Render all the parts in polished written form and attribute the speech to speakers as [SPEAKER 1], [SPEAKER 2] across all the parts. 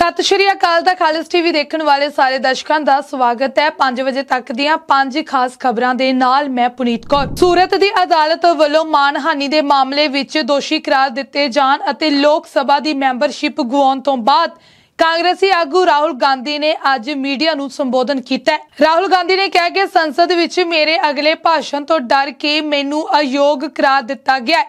[SPEAKER 1] सत श्री अकाल दा खालिस टीवी देखने वाले सारे दर्शकों का स्वागत है। 5 बजे तक दियां 5 खास खबरां दे नाल मैं पुनीत कौर। सूरत दी अदालत वालों मानहानि दे मामले विच दोषी करार दिते जाण अते लोक सभा दी मैंबरशिप गुआउण तों बाद कांग्रेसी आगू राहुल गांधी ने आज मीडिया नूं संबोधन किया। राहुल गांधी ने कहा कि संसद विच मेरे अगले भाषण तो डर के मैनूं अयोग करार दिता गया।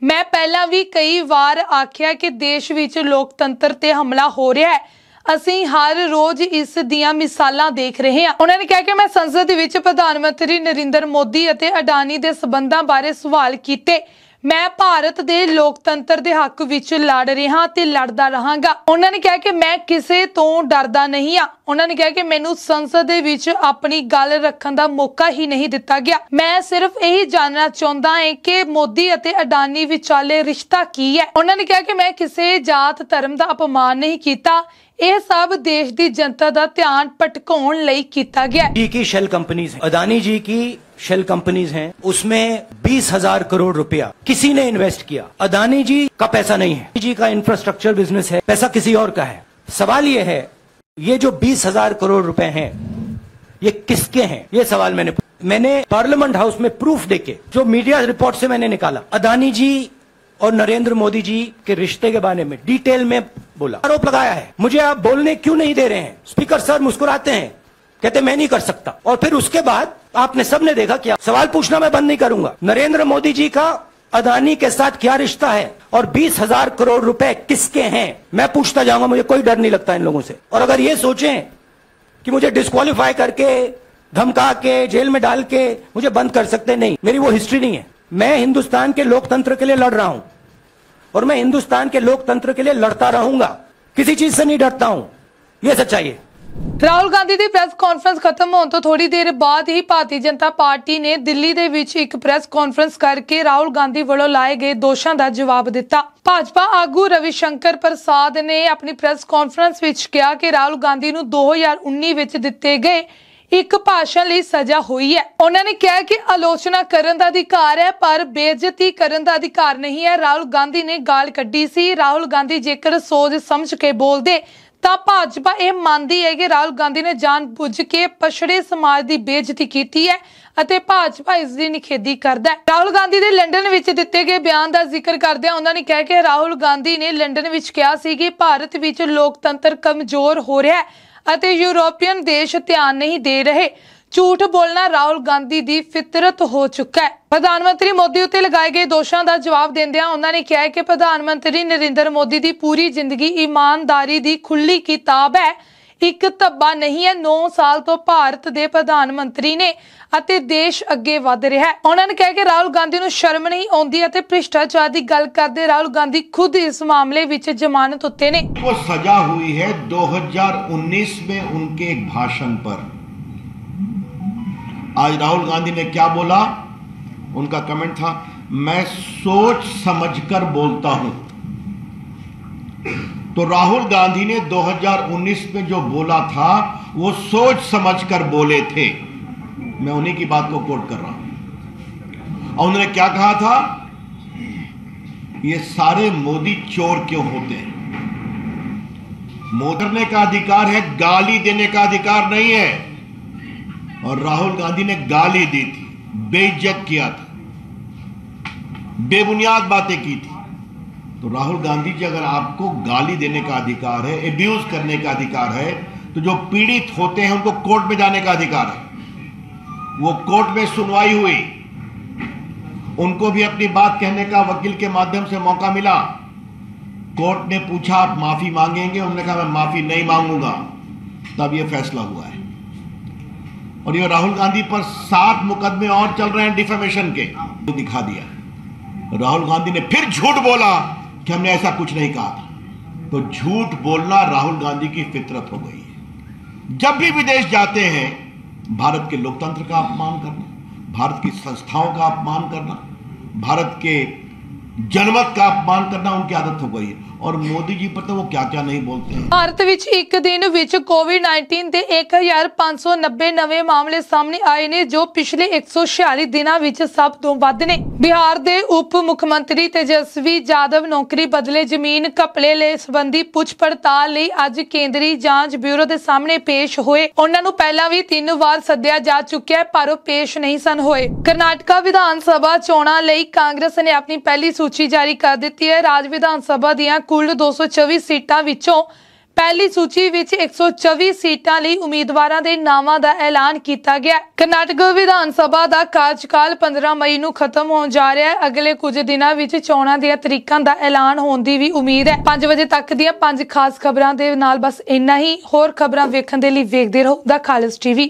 [SPEAKER 1] मैं पहला भी कई बार आख्या कि देश विच लोकतंत्र ते हमला हो रहा है। असी हर रोज इस दियां मिसालां देख रहे हैं। उन्होंने कहा कि मैं संसद विच प्रधानमंत्री नरेंद्र मोदी अते अडानी दे संबंधां बारे सवाल कीते। मैं भारत दे लोकतंत्र दे हक विच लड़ रहा ते लड़दा रहांगा। उन्होंने कहा कि मैं किसे तो डरदा नहीं आ। उन्होंने कहा कि मैनू संसद दे विच अपनी गल रखण दा मौका ही नहीं दिता गया। मैं सिर्फ यही जानना चाहता है कि मोदी अते अडानी विचाले रिश्ता की है। उन्होंने कहा कि मैं किसी जात धर्म का अपमान नहीं किया। यह सब देश की जनता का ध्यान भटकाउण लई कीता गया।
[SPEAKER 2] जी की शेल कंपनीज है, अडानी जी की शेल कंपनीज हैं, उसमें 20,000 करोड़ रुपया किसी ने इन्वेस्ट किया। अडानी जी का पैसा नहीं है, जी का इंफ्रास्ट्रक्चर बिजनेस है, पैसा किसी और का है। सवाल ये है, ये जो 20,000 करोड़ रुपए हैं ये किसके हैं? ये सवाल मैंने पार्लियामेंट हाउस में प्रूफ देके जो मीडिया रिपोर्ट से मैंने निकाला, अडानी जी और नरेंद्र मोदी जी के रिश्ते के बारे में डिटेल में बोला, आरोप लगाया है। मुझे आप बोलने क्यों नहीं दे रहे हैं? स्पीकर सर मुस्कुराते हैं, कहते मैं नहीं कर सकता। और फिर उसके बाद आपने सबने देखा क्या, सवाल पूछना मैं बंद नहीं करूंगा। नरेंद्र मोदी जी का अडानी के साथ क्या रिश्ता है और 20,000 करोड़ रुपए किसके हैं, मैं पूछता जाऊंगा। मुझे कोई डर नहीं लगता इन लोगों से। और अगर ये सोचें कि मुझे डिस्क्वालीफाई करके, धमका के, जेल में डाल के मुझे बंद कर सकते, नहीं, मेरी वो हिस्ट्री नहीं है। मैं हिंदुस्तान के लोकतंत्र के लिए लड़ रहा हूं और मैं हिंदुस्तान के लोकतंत्र के लिए लड़ता रहूंगा, किसी चीज से नहीं डरता हूं। यह सच्चाई है।
[SPEAKER 1] राहुल गांधी की प्रेस कॉन्फ्रेंस खत्म होने तो थोड़ी देर बाद ही भारतीय जनता पार्टी ने दिल्ली दे विच एक प्रेस कॉन्फ्रेंस करके राहुल गांधी वालों लाए गए दोषों का जवाब दिता। भाजपा आगू रविशंकर प्रसाद ने अपनी प्रेस कॉन्फ्रेंस विच कहा कि राहुल गांधी नूं 2019 विच दिते गए एक भाषण ਲਈ सजा हुई है। उन्होंने कहा कि आलोचना करने का अधिकार है पर बेइज्जती करने का अधिकार नहीं है। राहुल गांधी ने गाल कड्डी सी। राहुल गांधी जेकर सोच समझ के बोलते ਤਾਂ भाजपा यह मानती है कि राहुल गांधी ने जानबूझ के पछड़े समाज की बेइज्जती की है ਅਤੇ भाजपा इसकी निखेधी करता है। राहुल गांधी ने लंडन विच दिते गए बयान का जिक्र करदे उन्होंने कहा कि राहुल गांधी ने लंडन विच कहा सी कि भारत विच लोकतंत्र कमजोर हो रहा है ਅਤੇ यूरोपियन देश ध्यान नहीं दे रहे। झूठ बोलना राहुल गांधी की फितरत हो चुका है। प्रधानमंत्री मोदी उत्ते लगाए गए दोषों का जवाब देंदियां उन्होंने कहा है कि प्रधानमंत्री नरेंद्र मोदी की पूरी जिंदगी ईमानदारी की खुली किताब है, एक धब्बा नहीं है। 9 साल तो भारत के प्रधानमंत्री ने अते देश अगे वध रहा है। उन्होंने कहा कि राहुल गांधी नूं शर्म नहीं आउंदी अते भ्रिष्टाचार की गल करदे राहुल गांधी खुद इस मामले विच जमानत उत्ते ने।
[SPEAKER 3] वो सजा हुई है 2019 में उनके एक भाषण पर। आज राहुल गांधी ने क्या बोला, उनका कमेंट था, मैं सोच समझकर बोलता हूं। तो राहुल गांधी ने 2019 में जो बोला था वो सोच समझकर बोले थे। मैं उन्हीं की बात को कोट कर रहा हूं। और उन्होंने क्या कहा था, ये सारे मोदी चोर क्यों होते हैं? मोदी करने का अधिकार है, गाली देने का अधिकार नहीं है। और राहुल गांधी ने गाली दी थी, बेइज्जत किया था, बेबुनियाद बातें की थी। तो राहुल गांधी जी, अगर आपको गाली देने का अधिकार है, एब्यूज करने का अधिकार है, तो जो पीड़ित होते हैं उनको कोर्ट में जाने का अधिकार है। वो कोर्ट में सुनवाई हुई, उनको भी अपनी बात कहने का वकील के माध्यम से मौका मिला। कोर्ट ने पूछा आप माफी मांगेंगे? उन्होंने कहा मैं माफी नहीं मांगूंगा। तब यह फैसला हुआ है। और ये राहुल गांधी पर 7 मुकदमे और चल रहे हैं डिफेमेशन के। तो दिखा दिया राहुल गांधी ने फिर झूठ बोला कि हमने ऐसा कुछ नहीं कहा था। तो झूठ बोलना राहुल गांधी की फितरत हो गई है। जब भी विदेश जाते हैं, भारत के लोकतंत्र का अपमान करना, भारत की संस्थाओं का अपमान करना, भारत के जनमत का अपमान करना उनकी आदत हो गई है। और मोदी जी पर तो वो क्या क्या नहीं बोलते हैं।
[SPEAKER 1] ਭਾਰਤ ਵਿੱਚ ਇੱਕ ਦਿਨ ਵਿੱਚ ਕੋਵਿਡ-19 ਦੇ 1590 ਨਵੇਂ ਮਾਮਲੇ ਸਾਹਮਣੇ ਆਏ ਨੇ, ਜੋ ਪਿਛਲੇ 146 ਦਿਨਾਂ ਵਿੱਚ ਸਭ ਤੋਂ ਵੱਧ ਨੇ। ਬਿਹਾਰ ਦੇ ਉਪ ਮੁੱਖ ਮੰਤਰੀ ਤੇਜਸਵੀ ਯਾਦਵ ਨੌਕਰੀ ਬਦਲੇ ਜ਼ਮੀਨ ਘਪਲੇ ਲਈ ਸੰਬੰਧੀ ਪੁੱਛ ਪੜਤਾਲ ਲਈ ਅੱਜ ਕੇਂਦਰੀ ਜਾਂਚ ਬਿਊਰੋ ਦੇ ਸਾਹਮਣੇ ਪੇਸ਼ ਹੋਏ। ਉਹਨਾਂ ਨੂੰ ਪਹਿਲਾਂ ਵੀ 3 ਵਾਰ ਸੱਦਿਆ ਜਾ ਚੁੱਕਿਆ ਹੈ, ਪਰ ਉਹ ਪੇਸ਼ ਨਹੀਂ ਸਨ ਹੋਏ। ਕਰਨਾਟਕਾ ਵਿਧਾਨ ਸਭਾ ਚੋਣਾਂ ਲਈ ਕਾਂਗਰਸ ਨੇ ਆਪਣੀ ਪਹਿਲੀ ਸੂਚੀ ਜਾਰੀ ਕਰ ਦਿੱਤੀ ਹੈ। ਰਾਜ ਵਿਧਾਨ ਸਭਾ ਦੀਆਂ ਕੁੱਲ 224 ਸੀਟਾਂ ਵਿੱਚੋਂ ਪਹਿਲੀ ਸੂਚੀ ਵਿੱਚ 124 ਸੀਟਾਂ ਲਈ ਉਮੀਦਵਾਰਾਂ ਦੇ ਨਾਵਾਂ ਦਾ ਐਲਾਨ ਕੀਤਾ ਗਿਆ। ਕਰਨਾਟਕ ਵਿਧਾਨ ਸਭਾ ਦਾ ਕਾਰਜਕਾਲ 15 ਮਈ ਨੂੰ ਖਤਮ ਹੋਣ ਜਾ ਰਿਹਾ ਹੈ। ਅਗਲੇ ਕੁਝ ਦਿਨਾਂ ਵਿੱਚ ਚੋਣਾਂ ਦੀਆਂ ਤਰੀਕਾਂ ਦਾ ਐਲਾਨ ਹੋਣ ਦੀ ਵੀ ਉਮੀਦ ਹੈ। 5 ਵਜੇ ਤੱਕ ਦੀਆਂ 5 ਖਾਸ ਖਬਰਾਂ ਦੇ ਨਾਲ ਬਸ ਇੰਨਾ ਹੀ। ਹੋਰ ਖਬਰਾਂ ਵੇਖਣ ਦੇ ਲਈ ਵੇਖਦੇ ਰਹੋ ਦਾ ਖਾਲਿਸ ਟੀਵੀ।